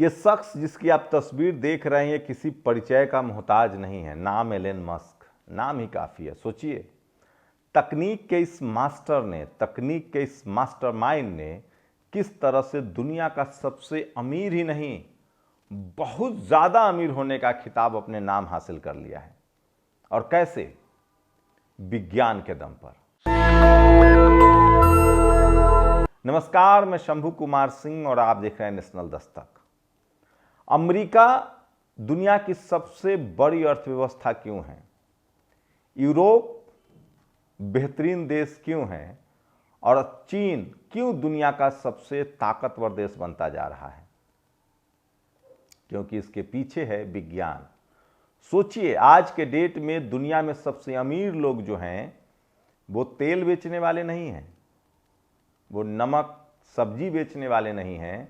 ये शख्स जिसकी आप तस्वीर देख रहे हैं किसी परिचय का मोहताज नहीं है। नाम एलन मस्क, नाम ही काफ़ी है। सोचिए, तकनीक के इस मास्टर ने, तकनीक के इस मास्टरमाइंड ने किस तरह से दुनिया का सबसे अमीर ही नहीं, बहुत ज़्यादा अमीर होने का खिताब अपने नाम हासिल कर लिया है। और कैसे? विज्ञान के दम पर। नमस्कार, मैं शंभू कुमार सिंह और आप देख रहे हैं नेशनल दस्तक। अमेरिका दुनिया की सबसे बड़ी अर्थव्यवस्था क्यों है? यूरोप बेहतरीन देश क्यों है? और चीन क्यों दुनिया का सबसे ताकतवर देश बनता जा रहा है? क्योंकि इसके पीछे है विज्ञान। सोचिए, आज के डेट में दुनिया में सबसे अमीर लोग जो हैं वो तेल बेचने वाले नहीं हैं, वो नमक सब्जी बेचने वाले नहीं हैं।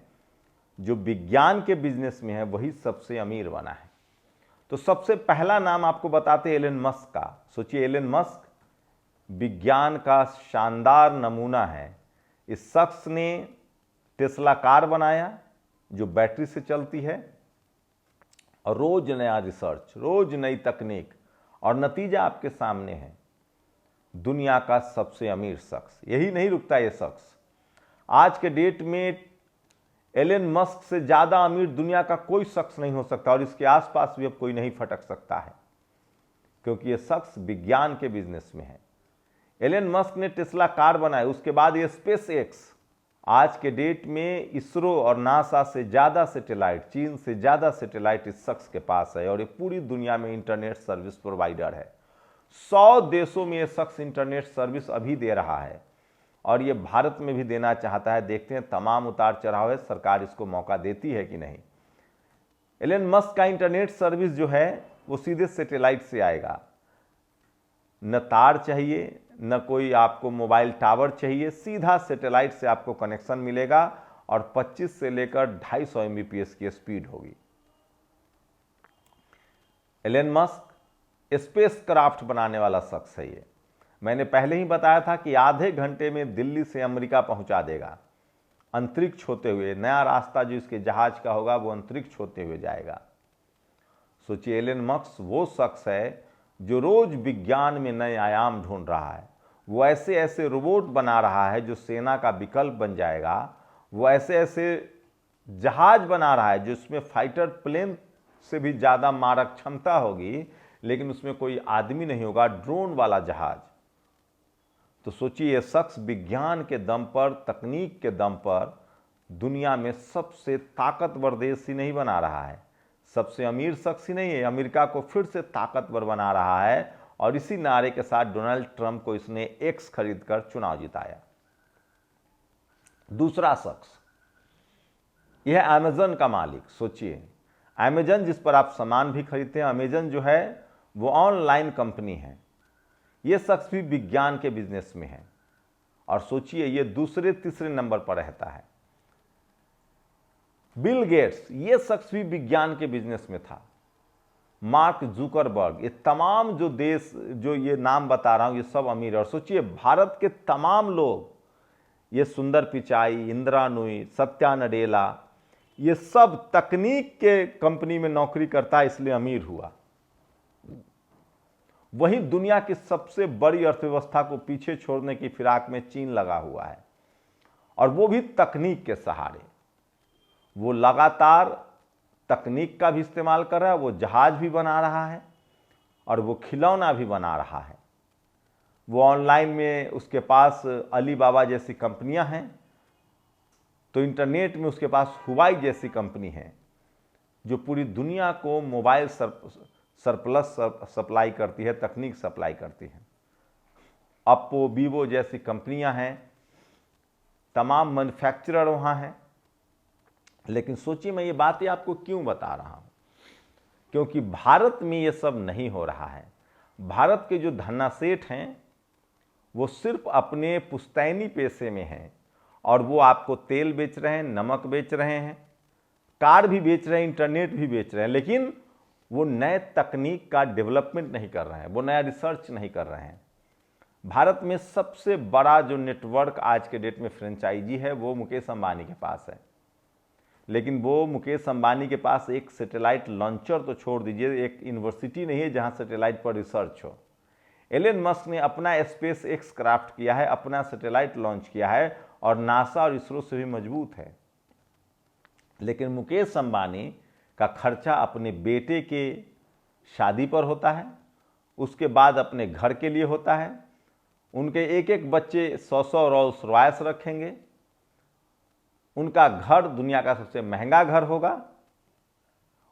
जो विज्ञान के बिजनेस में है वही सबसे अमीर बना है। तो सबसे पहला नाम आपको बताते हैं एलन मस्क का। सोचिए, एलन मस्क विज्ञान का शानदार नमूना है। इस शख्स ने टेस्ला कार बनाया जो बैटरी से चलती है, और रोज नया रिसर्च, रोज नई तकनीक, और नतीजा आपके सामने है। दुनिया का सबसे अमीर शख्स। यही नहीं रुकता ये शख्स। आज के डेट में एलन मस्क से ज़्यादा अमीर दुनिया का कोई शख्स नहीं हो सकता, और इसके आसपास भी अब कोई नहीं फटक सकता है, क्योंकि ये शख्स विज्ञान के बिजनेस में है। एलन मस्क ने टेस्ला कार बनाई, उसके बाद ये स्पेस एक्स। आज के डेट में इसरो और नासा से ज़्यादा सैटेलाइट, चीन से ज़्यादा सैटेलाइट इस शख्स के पास है, और ये पूरी दुनिया में इंटरनेट सर्विस प्रोवाइडर है। 100 देशों में ये शख्स इंटरनेट सर्विस अभी दे रहा है, और ये भारत में भी देना चाहता है। देखते हैं, तमाम उतार चढ़ाव है, सरकार इसको मौका देती है कि नहीं। एलन मस्क का इंटरनेट सर्विस जो है वो सीधे सैटेलाइट से आएगा। न तार चाहिए, न कोई आपको मोबाइल टावर चाहिए, सीधा सैटेलाइट से आपको कनेक्शन मिलेगा, और 25 से लेकर 250 एमबीपीएस की स्पीड होगी। एलन मस्क स्पेस क्राफ्ट बनाने वाला शख्स है। ये मैंने पहले ही बताया था कि आधे घंटे में दिल्ली से अमेरिका पहुंचा देगा, अंतरिक्ष होते हुए। नया रास्ता जो इसके जहाज का होगा वो अंतरिक्ष होते हुए जाएगा। सोचिए, एलन मस्क वो शख्स है जो रोज विज्ञान में नए आयाम ढूंढ रहा है। वो ऐसे ऐसे रोबोट बना रहा है जो सेना का विकल्प बन जाएगा। वो ऐसे ऐसे जहाज बना रहा है जिसमें फाइटर प्लेन से भी ज़्यादा मारक क्षमता होगी, लेकिन उसमें कोई आदमी नहीं होगा, ड्रोन वाला जहाज। तो सोचिए, ये शख्स विज्ञान के दम पर, तकनीक के दम पर दुनिया में सबसे ताकतवर देश ही नहीं बना रहा है, सबसे अमीर शख्स ही नहीं है, अमेरिका को फिर से ताकतवर बना रहा है। और इसी नारे के साथ डोनाल्ड ट्रंप को इसने एक्स खरीदकर चुनाव जिताया। दूसरा शख्स, यह है अमेजन का मालिक। सोचिए, अमेजन जिस पर आप सामान भी खरीदते हैं, अमेजन जो है वो ऑनलाइन कंपनी है। यह शख्स भी विज्ञान के बिजनेस में है, और सोचिए, ये दूसरे तीसरे नंबर पर रहता है। बिल गेट्स, ये शख्स भी विज्ञान के बिजनेस में था। मार्क जुकरबर्ग, ये तमाम जो देश, जो ये नाम बता रहा हूं, ये सब अमीर है। और सोचिए, भारत के तमाम लोग, ये सुंदर पिचाई, इंदिरा नूई, सत्या नडेला, ये सब तकनीक के कंपनी में नौकरी करता है, इसलिए अमीर हुआ। वहीं दुनिया की सबसे बड़ी अर्थव्यवस्था को पीछे छोड़ने की फिराक में चीन लगा हुआ है, और वो भी तकनीक के सहारे। वो लगातार तकनीक का भी इस्तेमाल कर रहा है, वो जहाज भी बना रहा है, और वो खिलौना भी बना रहा है। वो ऑनलाइन में उसके पास अलीबाबा जैसी कंपनियां हैं, तो इंटरनेट में उसके पास हुवाई जैसी कंपनी है जो पूरी दुनिया को मोबाइल सरप्लस सप्लाई करती है, तकनीक सप्लाई करती है। अप्पो, वीवो जैसी कंपनियां हैं, तमाम मैन्युफैक्चरर वहाँ हैं। लेकिन सोचिए, मैं ये बातें आपको क्यों बता रहा हूँ? क्योंकि भारत में ये सब नहीं हो रहा है। भारत के जो धन्नासेठ हैं वो सिर्फ अपने पुश्तैनी पेशे में हैं, और वो आपको तेल बेच रहे हैं, नमक बेच रहे हैं, कार भी बेच रहे हैं, इंटरनेट भी बेच रहे हैं, लेकिन वो नए तकनीक का डेवलपमेंट नहीं कर रहे हैं, वो नया रिसर्च नहीं कर रहे हैं। भारत में सबसे बड़ा जो नेटवर्क आज के डेट में फ्रेंचाइजी है वो मुकेश अंबानी के पास है, लेकिन वो मुकेश अंबानी के पास एक सैटेलाइट लॉन्चर तो छोड़ दीजिए, एक यूनिवर्सिटी नहीं है जहां सैटेलाइट पर रिसर्च हो। एलन मस्क ने अपना स्पेस एक्स क्राफ्ट किया है, अपना सैटेलाइट लॉन्च किया है और नासा और इसरो से भी मजबूत है। लेकिन मुकेश अंबानी का खर्चा अपने बेटे के शादी पर होता है, उसके बाद अपने घर के लिए होता है। उनके एक एक बच्चे 100 रोल्स रॉयस रखेंगे, उनका घर दुनिया का सबसे महंगा घर होगा,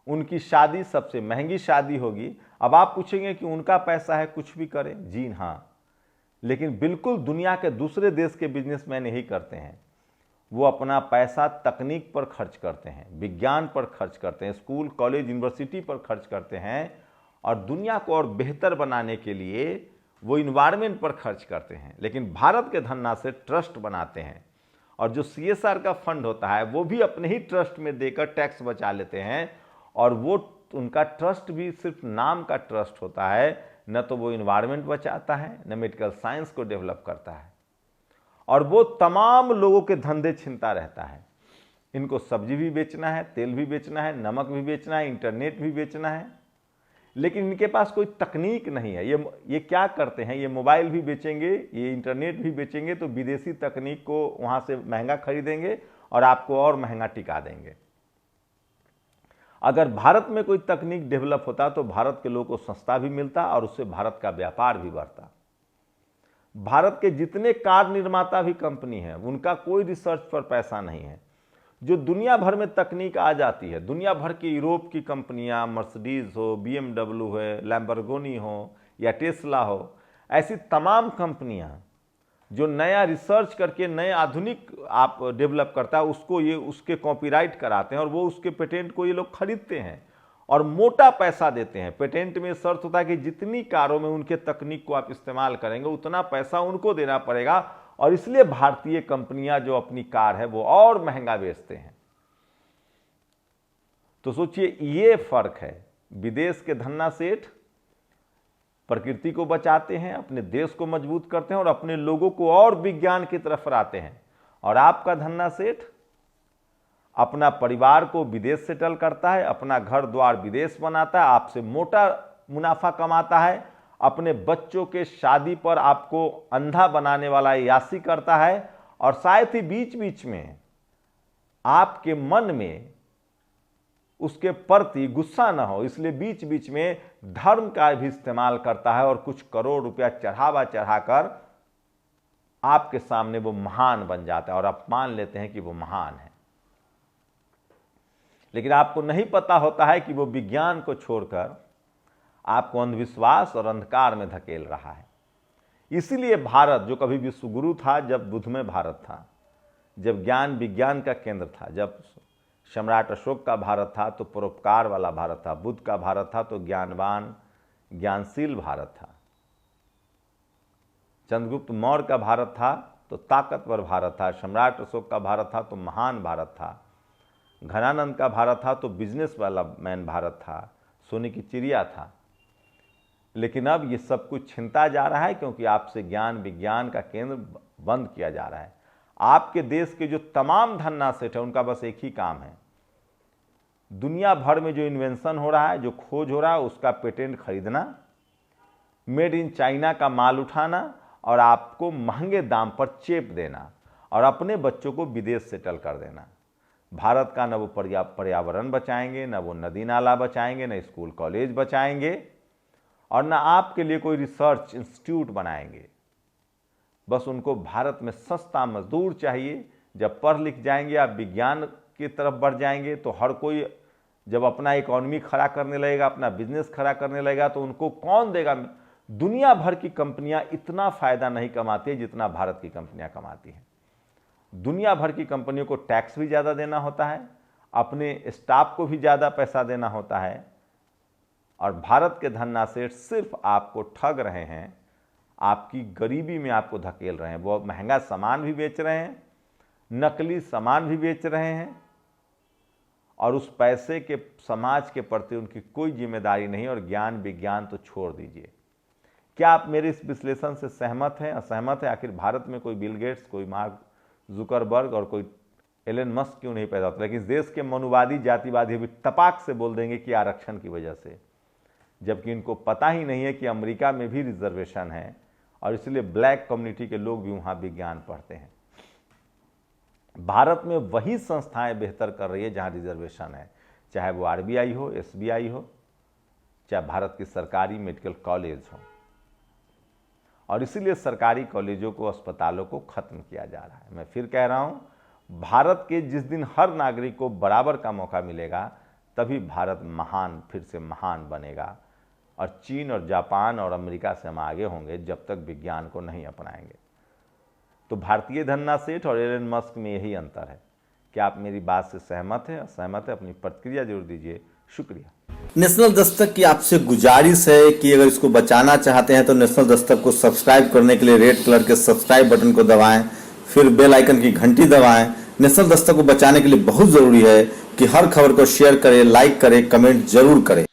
उनकी शादी सबसे महंगी शादी होगी। अब आप पूछेंगे कि उनका पैसा है कुछ भी करें, जी हाँ, लेकिन बिल्कुल दुनिया के दूसरे देश के बिजनेसमैन यही करते हैं। वो अपना पैसा तकनीक पर खर्च करते हैं, विज्ञान पर खर्च करते हैं, स्कूल कॉलेज यूनिवर्सिटी पर खर्च करते हैं और दुनिया को और बेहतर बनाने के लिए वो इन्वायरमेंट पर खर्च करते हैं। लेकिन भारत के धन्ना से ट्रस्ट बनाते हैं और जो CSR का फंड होता है वो भी अपने ही ट्रस्ट में देकर टैक्स बचा लेते हैं और वो उनका ट्रस्ट भी सिर्फ नाम का ट्रस्ट होता है, न तो वो इन्वायरमेंट बचाता है न मेडिकल साइंस को डेवलप करता है और वो तमाम लोगों के धंधे छीनता रहता है। इनको सब्जी भी बेचना है, तेल भी बेचना है, नमक भी बेचना है, इंटरनेट भी बेचना है, लेकिन इनके पास कोई तकनीक नहीं है। ये क्या करते हैं, ये मोबाइल भी बेचेंगे, ये इंटरनेट भी बेचेंगे तो विदेशी तकनीक को वहां से महंगा खरीदेंगे और आपको और महंगा टिका देंगे। अगर भारत में कोई तकनीक डेवलप होता तो भारत के लोगों को सस्ता भी मिलता और उससे भारत का व्यापार भी बढ़ता। भारत के जितने कार निर्माता भी कंपनी हैं उनका कोई रिसर्च पर पैसा नहीं है। जो दुनिया भर में तकनीक आ जाती है, दुनिया भर की यूरोप की कंपनियां, मर्सिडीज हो, BMW है, लैम्बोर्गिनी हो या टेस्ला हो, ऐसी तमाम कंपनियां जो नया रिसर्च करके नए आधुनिक आप डेवलप करता है उसको ये उसके कॉपीराइट कराते हैं और वो उसके पेटेंट को ये लोग खरीदते हैं और मोटा पैसा देते हैं। पेटेंट में शर्त होता है कि जितनी कारों में उनके तकनीक को आप इस्तेमाल करेंगे उतना पैसा उनको देना पड़ेगा और इसलिए भारतीय कंपनियां जो अपनी कार है वो और महंगा बेचते हैं। तो सोचिए ये फर्क है। विदेश के धन्ना सेठ प्रकृति को बचाते हैं, अपने देश को मजबूत करते हैं और अपने लोगों को और विज्ञान की तरफ लाते हैं, और आपका धन्ना सेठ अपना परिवार को विदेश सेटल करता है, अपना घर द्वार विदेश बनाता है, आपसे मोटा मुनाफा कमाता है, अपने बच्चों के शादी पर आपको अंधा बनाने वाला यासी करता है और शायद ही बीच बीच में आपके मन में उसके प्रति गुस्सा न हो इसलिए बीच बीच में धर्म का भी इस्तेमाल करता है और कुछ करोड़ रुपया चढ़ावा चढ़ाकर आपके सामने वो महान बन जाता है और आप मान लेते हैं कि वो महान है। लेकिन आपको नहीं पता होता है कि वो विज्ञान को छोड़कर आपको अंधविश्वास और अंधकार में धकेल रहा है। इसीलिए भारत जो कभी विश्वगुरु था, जब बुद्धमय भारत था, जब ज्ञान विज्ञान का केंद्र था, जब सम्राट अशोक का भारत था तो परोपकार वाला भारत था, बुद्ध का भारत था तो ज्ञानवान ज्ञानशील भारत था, चंद्रगुप्त मौर्य का भारत था तो ताकतवर भारत था, सम्राट अशोक का भारत था तो महान भारत था, घनानंद का भारत था तो बिजनेस वाला मैन भारत था, सोने की चिड़िया था। लेकिन अब ये सब कुछ छिनता जा रहा है क्योंकि आपसे ज्ञान विज्ञान का केंद्र बंद किया जा रहा है। आपके देश के जो तमाम धन्ना सेठ है उनका बस एक ही काम है, दुनिया भर में जो इन्वेंशन हो रहा है, जो खोज हो रहा है, उसका पेटेंट खरीदना, मेड इन चाइना का माल उठाना और आपको महंगे दाम पर चेप देना और अपने बच्चों को विदेश सेटल कर देना। भारत का न वो पर्यावरण बचाएंगे, न वो नदी नाला बचाएंगे, न स्कूल कॉलेज बचाएंगे और न आपके लिए कोई रिसर्च इंस्टीट्यूट बनाएंगे। बस उनको भारत में सस्ता मजदूर चाहिए। जब पढ़ लिख जाएंगे, आप विज्ञान की तरफ बढ़ जाएंगे तो हर कोई जब अपना इकोनॉमी खड़ा करने लगेगा, अपना बिजनेस खड़ा करने लगेगा तो उनको कौन देगा। दुनिया भर की कंपनियां इतना फायदा नहीं कमाती है जितना भारत की कंपनियां कमाती हैं। दुनिया भर की कंपनियों को टैक्स भी ज़्यादा देना होता है, अपने स्टाफ को भी ज़्यादा पैसा देना होता है और भारत के धन्ना सेठ सिर्फ आपको ठग रहे हैं, आपकी गरीबी में आपको धकेल रहे हैं। वो महंगा सामान भी बेच रहे हैं, नकली सामान भी बेच रहे हैं और उस पैसे के समाज के प्रति उनकी कोई जिम्मेदारी नहीं। और ज्ञान विज्ञान तो छोड़ दीजिए। क्या आप मेरे इस विश्लेषण से सहमत हैं, असहमत हैं? आखिर भारत में कोई बिल गेट्स, कोई मार्क जुकरबर्ग और कोई एलन मस्क क्यों नहीं पैदा होता, लेकिन इस देश के मनुवादी जातिवादी भी तपाक से बोल देंगे कि आरक्षण की वजह से, जबकि इनको पता ही नहीं है कि अमेरिका में भी रिजर्वेशन है और इसलिए ब्लैक कम्युनिटी के लोग भी वहाँ विज्ञान पढ़ते हैं। भारत में वही संस्थाएं बेहतर कर रही है जहाँ रिजर्वेशन है, चाहे वो आरबीआई हो, एसबीआई हो, चाहे भारत की सरकारी मेडिकल कॉलेज हो। और इसीलिए सरकारी कॉलेजों को, अस्पतालों को खत्म किया जा रहा है। मैं फिर कह रहा हूँ, भारत के जिस दिन हर नागरिक को बराबर का मौका मिलेगा तभी भारत महान, फिर से महान बनेगा। और चीन और जापान और अमेरिका से हम आगे होंगे जब तक विज्ञान को नहीं अपनाएंगे। तो भारतीय धन्ना सेठ और एलन मस्क में यही अंतर है। क्या आप मेरी बात से सहमत है? असहमत है? अपनी प्रतिक्रिया जरूर दीजिए। शुक्रिया। नेशनल दस्तक की आपसे गुजारिश है कि अगर इसको बचाना चाहते हैं तो नेशनल दस्तक को सब्सक्राइब करने के लिए रेड कलर के सब्सक्राइब बटन को दबाएं, फिर बेल आइकन की घंटी दबाएं। नेशनल दस्तक को बचाने के लिए बहुत जरूरी है कि हर खबर को शेयर करें, लाइक करें, कमेंट जरूर करें।